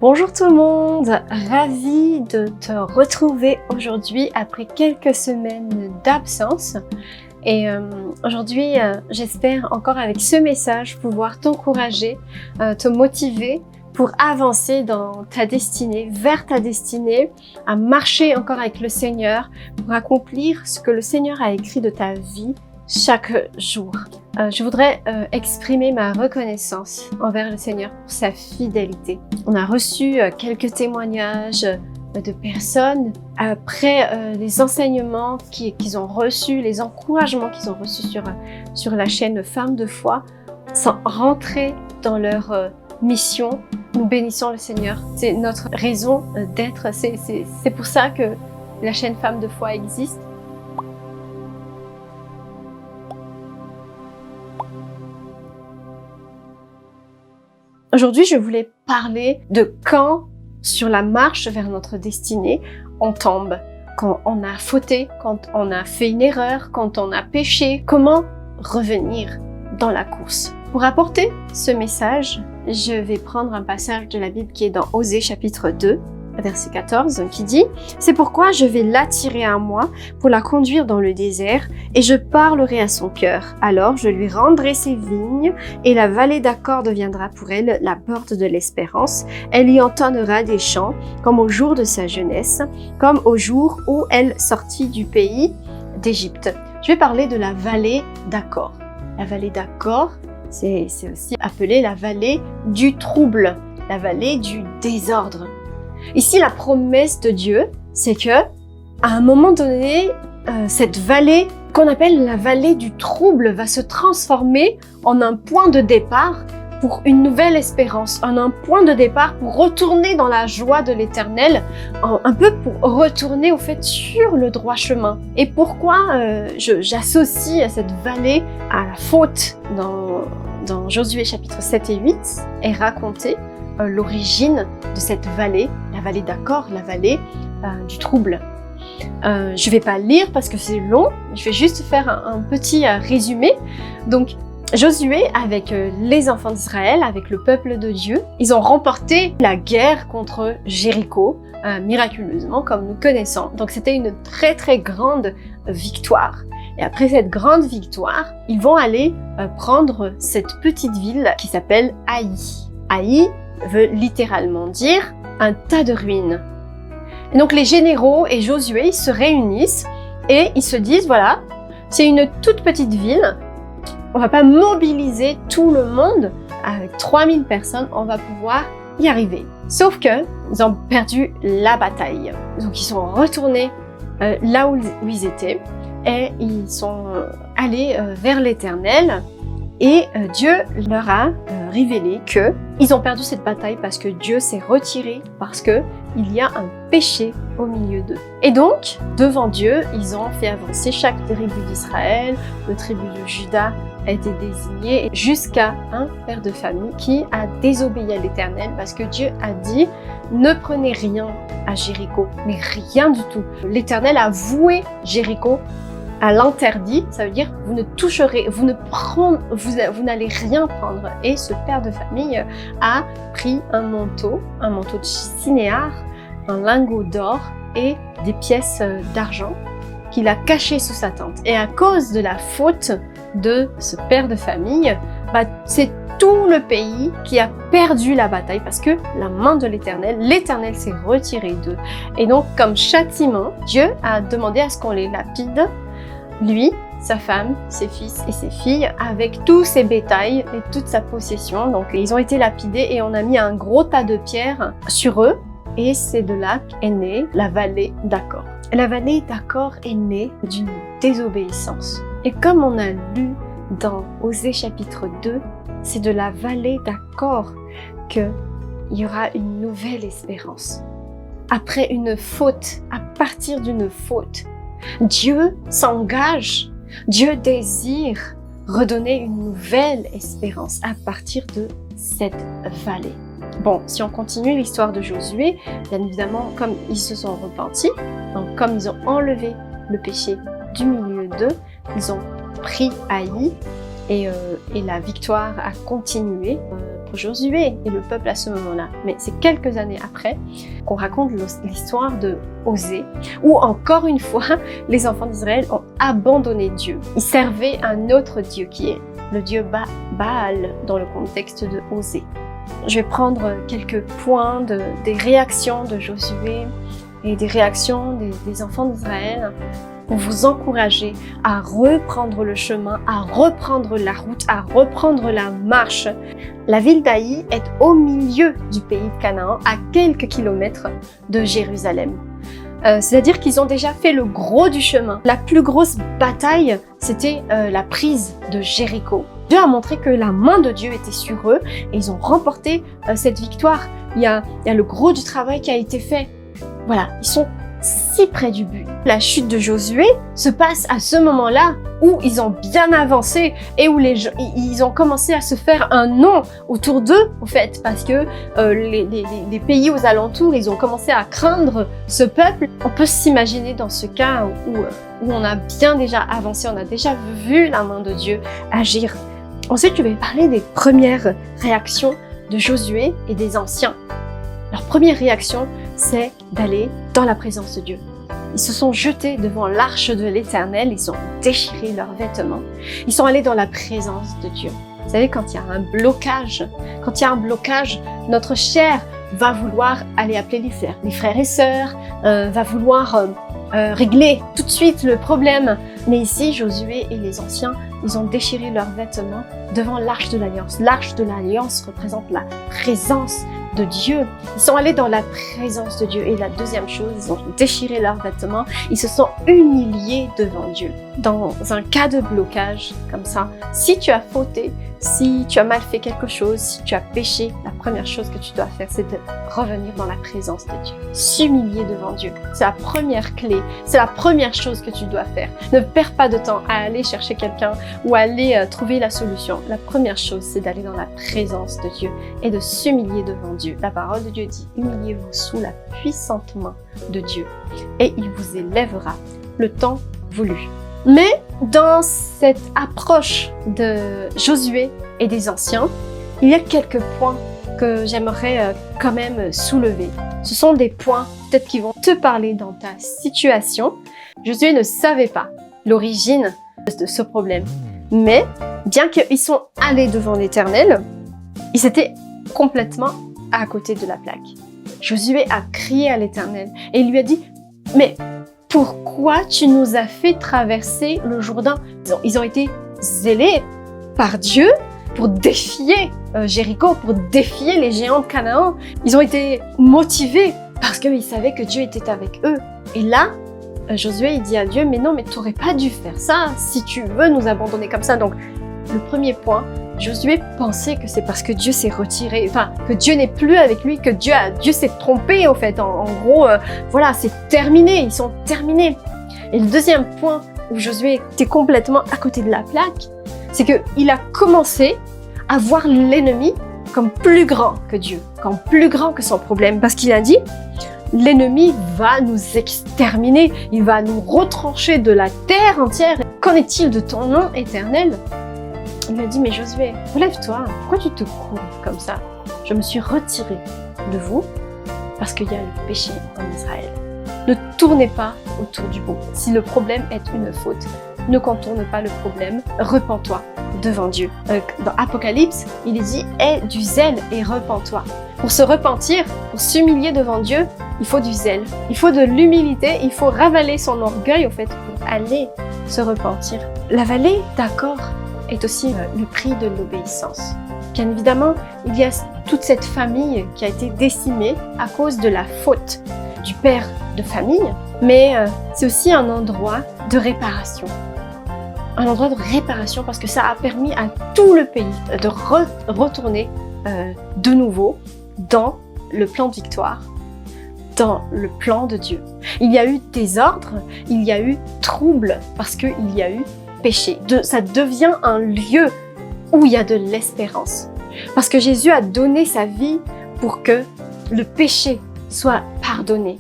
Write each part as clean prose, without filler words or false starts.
Bonjour tout le monde, ravie de te retrouver aujourd'hui après quelques semaines d'absence. Et aujourd'hui, j'espère encore avec ce message pouvoir t'encourager, te motiver pour avancer dans ta destinée, vers ta destinée, à marcher encore avec le Seigneur, pour accomplir ce que le Seigneur a écrit de ta vie chaque jour. Je voudrais exprimer ma reconnaissance envers le Seigneur pour sa fidélité. On a reçu quelques témoignages de personnes après les enseignements qu'ils ont reçus, les encouragements qu'ils ont reçus sur la chaîne Femmes de foi, sans rentrer dans leur mission. Nous bénissons le Seigneur. C'est notre raison d'être. C'est pour ça que la chaîne Femmes de foi existe. Aujourd'hui, je voulais parler de quand, sur la marche vers notre destinée, on tombe. Quand on a fauté, quand on a fait une erreur, quand on a péché, comment revenir dans la course. Pour apporter ce message, je vais prendre un passage de la Bible qui est dans Osée chapitre 2, verset 14, qui dit « C'est pourquoi je vais l'attirer à moi pour la conduire dans le désert, et je parlerai à son cœur. Alors je lui rendrai ses vignes, et la vallée d'Accord deviendra pour elle la porte de l'espérance. Elle y entonnera des chants, comme au jour de sa jeunesse, comme au jour où elle sortit du pays d'Égypte. » Je vais parler de la vallée d'Accord. La vallée d'Accord, c'est aussi appelé la vallée du trouble, la vallée du désordre. Ici, la promesse de Dieu, c'est que, à un moment donné, cette vallée qu'on appelle la vallée du trouble va se transformer en un point de départ pour une nouvelle espérance, en un point de départ pour retourner dans la joie de l'Éternel, un peu pour retourner au fait sur le droit chemin. Et pourquoi j'associe cette vallée à la faute dans Josué chapitre 7 et 8 est raconté l'origine de cette vallée, la vallée d'Accord, la vallée du trouble. Je vais pas lire parce que c'est long, je vais juste faire un petit résumé. Donc, Josué, avec les enfants d'Israël, avec le peuple de Dieu, ils ont remporté la guerre contre Jéricho, miraculeusement, comme nous connaissons. Donc, c'était une très très grande victoire. Et après cette grande victoire, ils vont aller prendre cette petite ville qui s'appelle Haï. Haï veut littéralement dire un tas de ruines. Et donc les généraux et Josué, ils se réunissent et ils se disent, voilà, c'est une toute petite ville, on va pas mobiliser tout le monde, avec 3000 personnes, on va pouvoir y arriver. Sauf que ils ont perdu la bataille. Donc ils sont retournés là où ils étaient et ils sont allés vers l'Éternel. Et Dieu leur a révélé que ils ont perdu cette bataille parce que Dieu s'est retiré, parce que il y a un péché au milieu d'eux. Et donc, devant Dieu, ils ont fait avancer chaque tribu d'Israël, le tribu de Juda a été désigné, jusqu'à un père de famille qui a désobéi à l'Éternel parce que Dieu a dit « Ne prenez rien à Jéricho », mais rien du tout. L'Éternel a voué Jéricho à l'interdit, ça veut dire vous ne toucherez, vous n'allez rien prendre. Et ce père de famille a pris un manteau de cinéar, un lingot d'or et des pièces d'argent qu'il a caché sous sa tente. Et à cause de la faute de ce père de famille, c'est tout le pays qui a perdu la bataille parce que la main de l'Éternel s'est retiré d'eux. Et donc, comme châtiment, Dieu a demandé à ce qu'on les lapide, lui, sa femme, ses fils et ses filles, avec tous ses bétails et toute sa possession. Donc ils ont été lapidés et on a mis un gros tas de pierres sur eux. Et c'est de là qu'est née la vallée d'Accord. La vallée d'Accord est née d'une désobéissance. Et comme on a lu dans Osée chapitre 2, c'est de la vallée d'Accord qu'il y aura une nouvelle espérance. Après une faute, à partir d'une faute, Dieu s'engage, Dieu désire redonner une nouvelle espérance à partir de cette vallée. Bon, si on continue l'histoire de Josué, bien évidemment, comme ils se sont repentis, donc comme ils ont enlevé le péché du milieu d'eux, ils ont pris Haï et la victoire a continué pour Josué et le peuple à ce moment-là. Mais c'est quelques années après qu'on raconte l'histoire de Osée, où encore une fois, les enfants d'Israël ont abandonné Dieu. Ils servaient un autre Dieu qui est le Dieu Baal dans le contexte de Osée. Je vais prendre quelques points des réactions de Josué et des réactions des enfants d'Israël pour vous encourager à reprendre le chemin, à reprendre la route, à reprendre la marche. La ville d'Aï est au milieu du pays de Canaan, à quelques kilomètres de Jérusalem. C'est-à-dire qu'ils ont déjà fait le gros du chemin. La plus grosse bataille, c'était la prise de Jéricho. Dieu a montré que la main de Dieu était sur eux et ils ont remporté cette victoire. Il y a le gros du travail qui a été fait. Voilà, ils sont si près du but. La chute de Josué se passe à ce moment-là où ils ont bien avancé et où ils ont commencé à se faire un nom autour d'eux, au fait, parce que les pays aux alentours, ils ont commencé à craindre ce peuple. On peut s'imaginer dans ce cas où on a bien déjà avancé, on a déjà vu la main de Dieu agir. Ensuite, je vais parler des premières réactions de Josué et des anciens. Leur première réaction, c'est d'aller dans la présence de Dieu. Ils se sont jetés devant l'arche de l'Éternel, ils ont déchiré leurs vêtements. Ils sont allés dans la présence de Dieu. Vous savez, quand il y a un blocage, notre chair va vouloir aller appeler les frères et sœurs, va vouloir régler tout de suite le problème. Mais ici, Josué et les anciens, ils ont déchiré leurs vêtements devant l'arche de l'Alliance. L'arche de l'Alliance représente la présence de Dieu. Ils sont allés dans la présence de Dieu. Et la deuxième chose, ils ont déchiré leurs vêtements. Ils se sont humiliés devant Dieu. Dans un cas de blocage comme ça, si tu as fauté, si tu as mal fait quelque chose, si tu as péché, la première chose que tu dois faire, c'est de revenir dans la présence de Dieu. S'humilier devant Dieu. C'est la première clé. C'est la première chose que tu dois faire. Ne perds pas de temps à aller chercher quelqu'un ou à aller trouver la solution. La première chose, c'est d'aller dans la présence de Dieu et de s'humilier devant Dieu. La parole de Dieu dit, humiliez-vous sous la puissante main de Dieu et il vous élèvera le temps voulu. Mais dans cette approche de Josué et des anciens, il y a quelques points que j'aimerais quand même soulever. Ce sont des points peut-être qui vont te parler dans ta situation. Josué ne savait pas l'origine de ce problème. Mais bien qu'ils sont allés devant l'Éternel, ils étaient complètement à côté de la plaque. Josué a crié à l'Éternel et il lui a dit « Mais pourquoi tu nous as fait traverser le Jourdain ?» Ils ont été zélés par Dieu pour défier Jéricho, pour défier les géants de Canaan. Ils ont été motivés parce qu'ils savaient que Dieu était avec eux. Et là, Josué il dit à Dieu « Mais non, mais tu n'aurais pas dû faire ça si tu veux nous abandonner comme ça. » Donc, le premier point, Josué pensait que c'est parce que Dieu s'est retiré, enfin, que Dieu n'est plus avec lui, que Dieu s'est trompé, en fait. En gros, voilà, c'est terminé, ils sont terminés. Et le deuxième point où Josué était complètement à côté de la plaque, c'est qu'il a commencé à voir l'ennemi comme plus grand que Dieu, comme plus grand que son problème, parce qu'il a dit « L'ennemi va nous exterminer, il va nous retrancher de la terre entière. Qu'en est-il de ton nom éternel ?» Il m'a dit « Mais Josué, relève-toi, pourquoi tu te courbes comme ça? Je me suis retiré de vous parce qu'il y a le péché en Israël. Ne tournez pas autour du pot. Si le problème est une faute, ne contourne pas le problème, repens-toi devant Dieu. » Dans Apocalypse, il est dit « Aie du zèle et repens-toi. » Pour se repentir, pour s'humilier devant Dieu, il faut du zèle, il faut de l'humilité, il faut ravaler son orgueil, au fait, pour aller se repentir. L'avaler, d'accord, est aussi le prix de l'obéissance. Bien évidemment, il y a toute cette famille qui a été décimée à cause de la faute du père de famille, mais c'est aussi un endroit de réparation. Un endroit de réparation parce que ça a permis à tout le pays de retourner de nouveau dans le plan de victoire, dans le plan de Dieu. Il y a eu désordre, il y a eu trouble parce qu'il y a eu péché. Ça devient un lieu où il y a de l'espérance. Parce que Jésus a donné sa vie pour que le péché soit pardonné,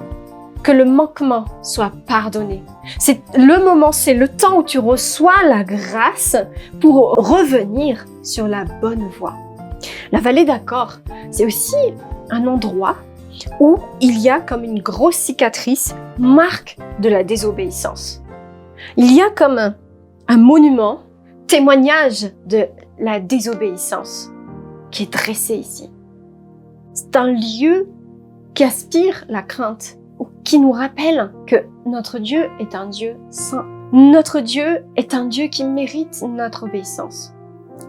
que le manquement soit pardonné. C'est le moment, c'est le temps où tu reçois la grâce pour revenir sur la bonne voie. La vallée d'Achor, c'est aussi un endroit où il y a comme une grosse cicatrice, marque de la désobéissance. Il y a comme un monument, témoignage de la désobéissance qui est dressé ici. C'est un lieu qui aspire la crainte ou qui nous rappelle que notre Dieu est un Dieu saint. Notre Dieu est un Dieu qui mérite notre obéissance.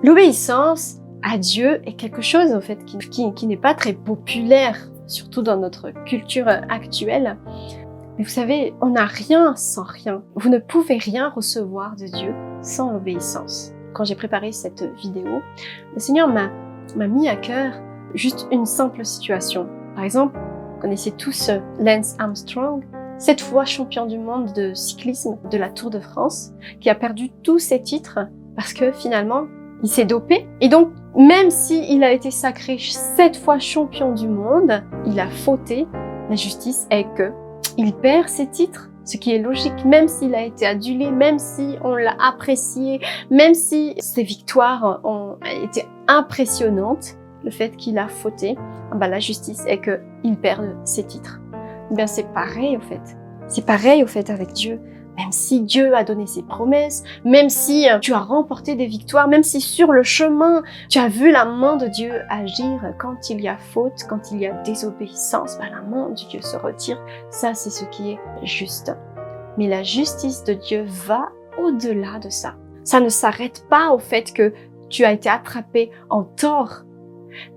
L'obéissance à Dieu est quelque chose en fait qui n'est pas très populaire, surtout dans notre culture actuelle. Mais vous savez, on n'a rien sans rien. Vous ne pouvez rien recevoir de Dieu sans l'obéissance. Quand j'ai préparé cette vidéo, le Seigneur m'a mis à cœur juste une simple situation. Par exemple, vous connaissez tous Lance Armstrong, 7 fois champion du monde de cyclisme de la Tour de France, qui a perdu tous ses titres parce que finalement, il s'est dopé. Et donc, même s'il a été sacré 7 fois champion du monde, il a fauté. La justice est que il perd ses titres, ce qui est logique, même s'il a été adulé, même si on l'a apprécié, même si ses victoires ont été impressionnantes, le fait qu'il a fauté, la justice est qu'il perd ses titres. Bien, c'est pareil au fait. C'est pareil au fait avec Dieu. Même si Dieu a donné ses promesses, même si tu as remporté des victoires, même si sur le chemin, tu as vu la main de Dieu agir, quand il y a faute, quand il y a désobéissance, la main de Dieu se retire. Ça, c'est ce qui est juste. Mais la justice de Dieu va au-delà de ça. Ça ne s'arrête pas au fait que tu as été attrapé en tort.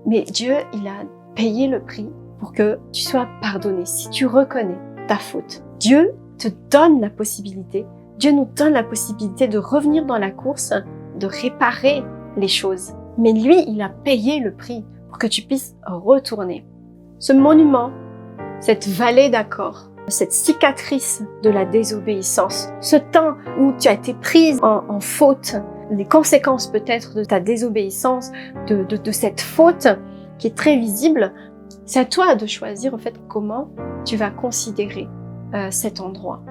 Mais Dieu, il a payé le prix pour que tu sois pardonné. Si tu reconnais ta faute, Dieu te donne la possibilité, Dieu nous donne la possibilité de revenir dans la course, de réparer les choses. Mais lui, il a payé le prix pour que tu puisses retourner. Ce monument, cette vallée d'Achor, cette cicatrice de la désobéissance, ce temps où tu as été prise en faute, les conséquences peut-être de ta désobéissance, de cette faute qui est très visible, c'est à toi de choisir en fait comment tu vas considérer cet endroit.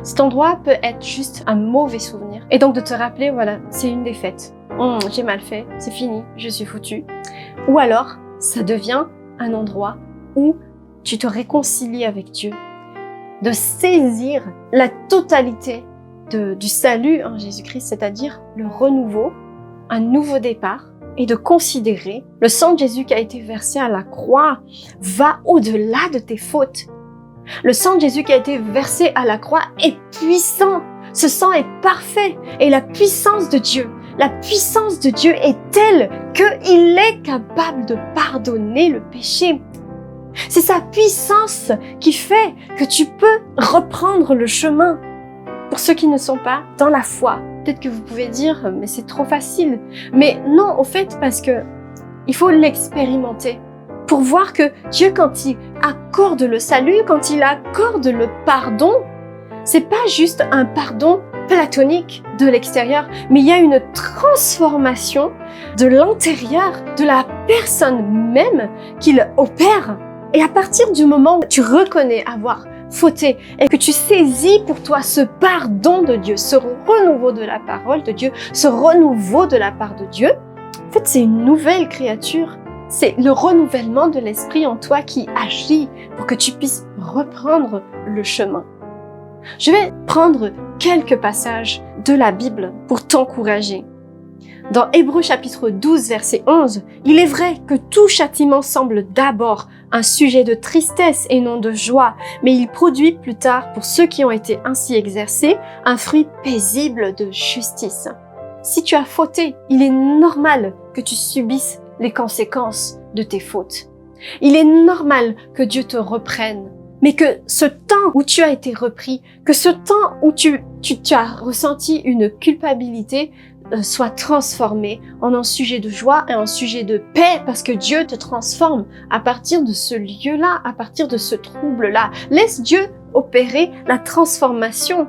Cet endroit peut être juste un mauvais souvenir. Et donc de te rappeler, voilà, c'est une défaite. J'ai mal fait, c'est fini, je suis foutu. Ou alors, ça devient un endroit où tu te réconcilies avec Dieu. De saisir la totalité du salut en Jésus-Christ, c'est-à-dire le renouveau, un nouveau départ, et de considérer le sang de Jésus qui a été versé à la croix va au-delà de tes fautes. Le sang de Jésus qui a été versé à la croix est puissant. Ce sang est parfait. Et la puissance de Dieu est telle qu'il est capable de pardonner le péché. C'est sa puissance qui fait que tu peux reprendre le chemin. Pour ceux qui ne sont pas dans la foi, peut-être que vous pouvez dire, mais c'est trop facile. Mais non, au fait, parce que il faut l'expérimenter. Pour voir que Dieu, quand il accorde le salut, quand il accorde le pardon, c'est pas juste un pardon platonique de l'extérieur, mais il y a une transformation de l'intérieur, de la personne même qu'il opère. Et à partir du moment où tu reconnais avoir fauté et que tu saisis pour toi ce pardon de Dieu, ce renouveau de la parole de Dieu, ce renouveau de la part de Dieu, en fait, c'est une nouvelle créature. C'est le renouvellement de l'esprit en toi qui agit pour que tu puisses reprendre le chemin. Je vais prendre quelques passages de la Bible pour t'encourager. Dans Hébreux chapitre 12, verset 11, « Il est vrai que tout châtiment semble d'abord un sujet de tristesse et non de joie, mais il produit plus tard, pour ceux qui ont été ainsi exercés, un fruit paisible de justice. » Si tu as fauté, il est normal que tu subisses les conséquences de tes fautes. Il est normal que Dieu te reprenne, mais que ce temps où tu as été repris, que ce temps où tu as ressenti une culpabilité soit transformé en un sujet de joie et un sujet de paix, parce que Dieu te transforme à partir de ce lieu-là, à partir de ce trouble-là. Laisse Dieu opérer la transformation.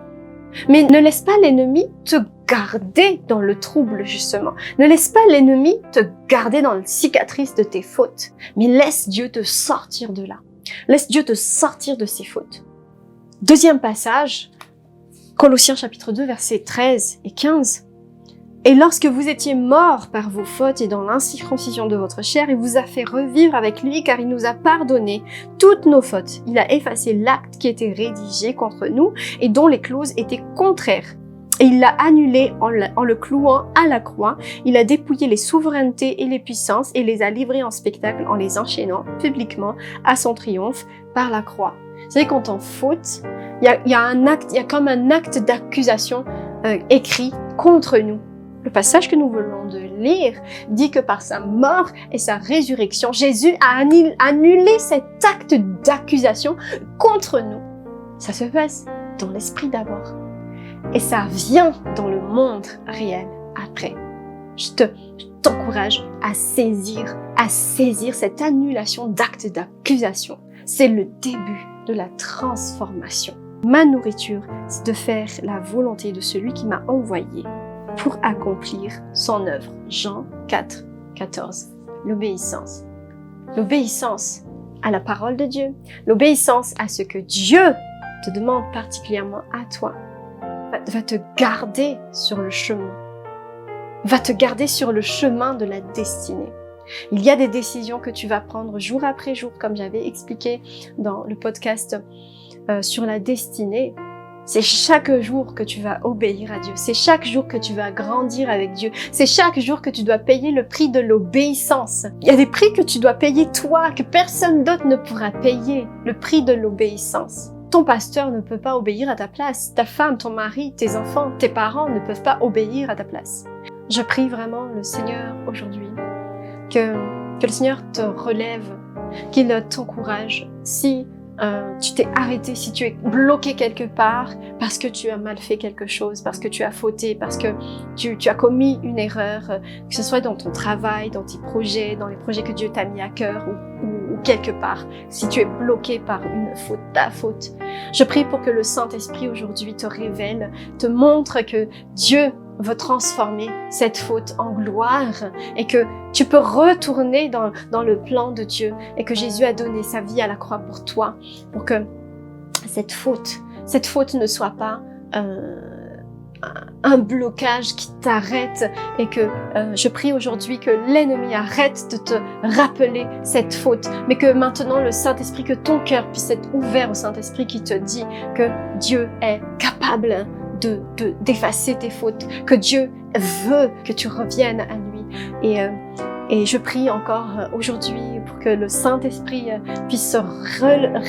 Mais ne laisse pas l'ennemi te garder dans le trouble, justement. Ne laisse pas l'ennemi te garder dans la cicatrice de tes fautes. Mais laisse Dieu te sortir de là. Laisse Dieu te sortir de ses fautes. Deuxième passage, Colossiens chapitre 2, versets 13 et 15. « Et lorsque vous étiez morts par vos fautes et dans l'incirconcision de votre chair, il vous a fait revivre avec lui car il nous a pardonné toutes nos fautes. Il a effacé l'acte qui était rédigé contre nous et dont les clauses étaient contraires. Et il l'a annulé en le clouant à la croix. Il a dépouillé les souverainetés et les puissances et les a livrés en spectacle en les enchaînant publiquement à son triomphe par la croix. Vous savez, quand on faute, il y a comme un acte d'accusation écrit contre nous. Le passage que nous venons de lire dit que par sa mort et sa résurrection, Jésus a annulé cet acte d'accusation contre nous. Ça se passe dans l'esprit d'abord. Et ça vient dans le monde réel après. Je t'encourage à saisir cette annulation d'acte d'accusation. C'est le début de la transformation. Ma nourriture, c'est de faire la volonté de celui qui m'a envoyé pour accomplir son œuvre. Jean 4, 14. L'obéissance. L'obéissance à la parole de Dieu. L'obéissance à ce que Dieu te demande particulièrement à toi. Va te garder sur le chemin. Va te garder sur le chemin de la destinée. Il y a des décisions que tu vas prendre jour après jour, comme j'avais expliqué dans le podcast sur la destinée. C'est chaque jour que tu vas obéir à Dieu. C'est chaque jour que tu vas grandir avec Dieu. C'est chaque jour que tu dois payer le prix de l'obéissance. Il y a des prix que tu dois payer toi, que personne d'autre ne pourra payer. Le prix de l'obéissance. Ton pasteur ne peut pas obéir à ta place. Ta femme, ton mari, tes enfants, tes parents ne peuvent pas obéir à ta place. Je prie vraiment le Seigneur aujourd'hui que le Seigneur te relève, qu'il t'encourage. Si tu t'es arrêté, si tu es bloqué quelque part parce que tu as mal fait quelque chose, parce que tu as fauté, parce que tu as commis une erreur, que ce soit dans ton travail, dans tes projets, dans les projets que Dieu t'a mis à cœur ou quelque part, si tu es bloqué par une faute, ta faute, je prie pour que le Saint-Esprit aujourd'hui te révèle, te montre que Dieu veut transformer cette faute en gloire et que tu peux retourner dans le plan de Dieu et que Jésus a donné sa vie à la croix pour toi, pour que cette faute ne soit pas un blocage qui t'arrête et que je prie aujourd'hui que l'ennemi arrête de te rappeler cette faute, mais que maintenant le Saint-Esprit, que ton cœur puisse être ouvert au Saint-Esprit qui te dit que Dieu est capable d'effacer tes fautes, que Dieu veut que tu reviennes à lui. Et je prie encore aujourd'hui pour que le Saint-Esprit puisse se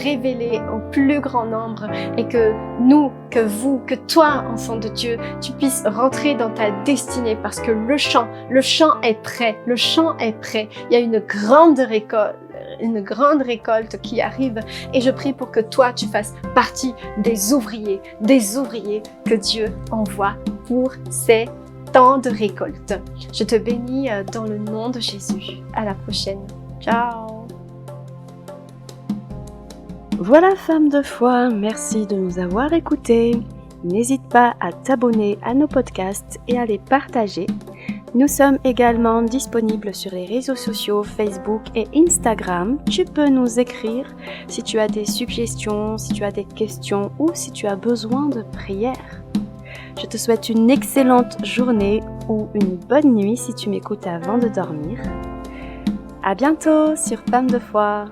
révéler au plus grand nombre et que nous, que vous, que toi, enfant de Dieu, tu puisses rentrer dans ta destinée parce que le champ est prêt, le champ est prêt. Il y a une grande récolte qui arrive et je prie pour que toi, tu fasses partie des ouvriers que Dieu envoie pour ces temps de récolte. Je te bénis dans le nom de Jésus. À la prochaine. Ciao. Voilà, femme de foi, merci de nous avoir écoutés. N'hésite pas à t'abonner à nos podcasts et à les partager. Nous sommes également disponibles sur les réseaux sociaux Facebook et Instagram. Tu peux nous écrire si tu as des suggestions, si tu as des questions ou si tu as besoin de prière. Je te souhaite une excellente journée ou une bonne nuit si tu m'écoutes avant de dormir. À bientôt sur Femme de foi.